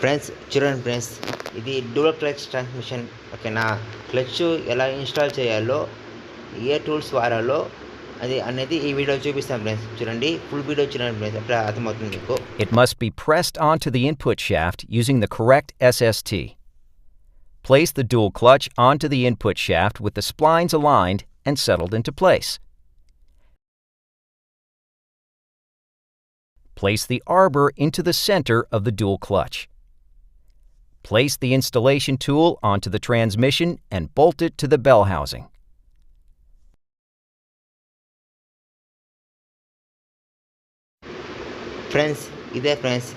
Friends చూడండి friends, ఇది dual clutch transmission. ఓకేనా, క్లచ్ ఎలా ఇన్స్టాల్ చేయాలో, ఏ టూల్స్ వాడాలో అది అనేది ఈ వీడియో చూపిస్తాను ఫ్రెండ్స్. చూడండి, ఫుల్ వీడియో చూడండి ఫ్రెండ్స్, అప్పుడు అర్థమవుతుంది మీకు. It must be pressed onto the input shaft using the correct SST. Place the dual clutch onto the input shaft with the splines aligned and settled into place. Place the arbor into the center of the dual clutch. Place the installation tool onto the transmission and bolt it to the bell housing. Friends, ఇదే friends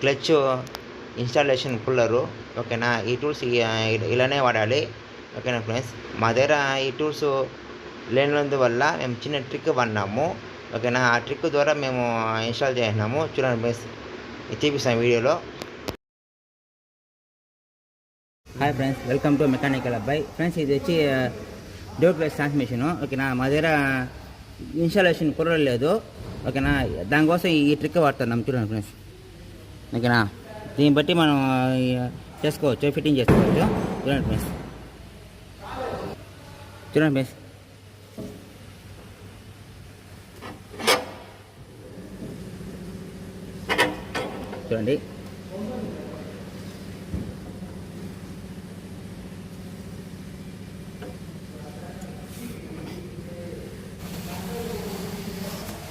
clutch installation puller. ఓకేనా, ఈ tools ఇలానే వాడాలి. ఓకేనా friends, మా దగ్గర ఈ tools లేనందువల్ల మేము చిన్న ట్రిక్ వాడినాము. ఓకేనా, ఆ ట్రిక్ ద్వారా మేము ఇన్స్టాల్ చేసినాము. చూడండి ఫ్రెండ్స్, ఇది చూపిస్తాను వీడియోలో. Hi friends, welcome to mechanical అబ్బాయి. ఫ్రెండ్స్, ఇది వచ్చి డ్యూయల్ క్లచ్ ట్రాన్స్మిషను. ఓకేనా, మా దగ్గర ఇన్స్టాలేషన్ కుదరలేదు. ఓకేనా, దానికోసం ఈ ట్రిక్ వాడుతున్నాం. చూడండి ఫ్రెండ్స్, ఓకేనా, దీన్ని బట్టి మనం చేసుకోవచ్చు, ఫిట్టింగ్ చేసుకోవచ్చు. చూడండి ఫ్రెండ్స్, చూడండి ఫ్రెండ్స్, చూడండి.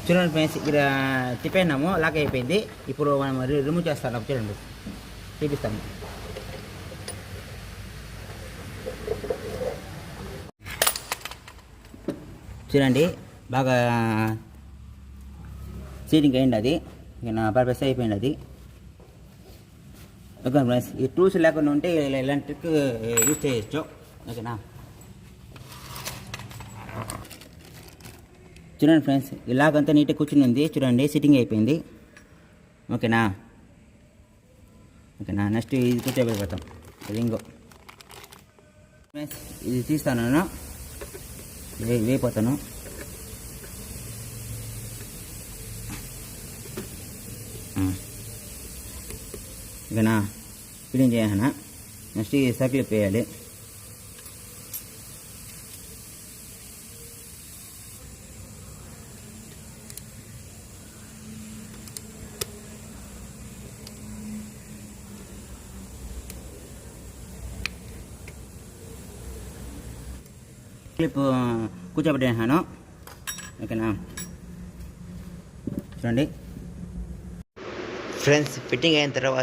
చూడండి ఫ్రెండ్స్, ఇక్కడ తిప్పినాము, లాక్ అయిపోయింది. ఇప్పుడు మనం రిమూవ్ చేస్తాం. చూడండి, చూపిస్తాము. చూడండి, బాగా సీటింగ్ అయింది అది. ఇక పర్పస్ అయిపోయింది అది. ఓకే ఫ్రెండ్స్, ఈ టూల్స్ లేకుండా ఉంటే ఇలాంటి ట్రిక్ యూజ్ చేయొచ్చు. ఓకేనా, చూడండి ఫ్రెండ్స్, ఇలాగంతా నీట్గా కూర్చుని ఉంది. చూడండి, సిట్టింగ్ అయిపోయింది. ఓకేనా, ఓకేనా, నెక్స్ట్ ఇది కూర్చోబెడతాం. ఇది ఇంకో ఫ్రెండ్స్, ఇది తీస్తాను నేను, వేయిపోతాను. ఓకేనా, ఫిట్టింగ్ చేయాలన్నా. నెక్స్ట్ ఈ సర్కిల్ వేయాలి. క్లిప్ కూర్చోబెట్టాను. ఓకేనా, చూడండి ఫ్రెండ్స్, ఫిట్టింగ్ అయిన తర్వాత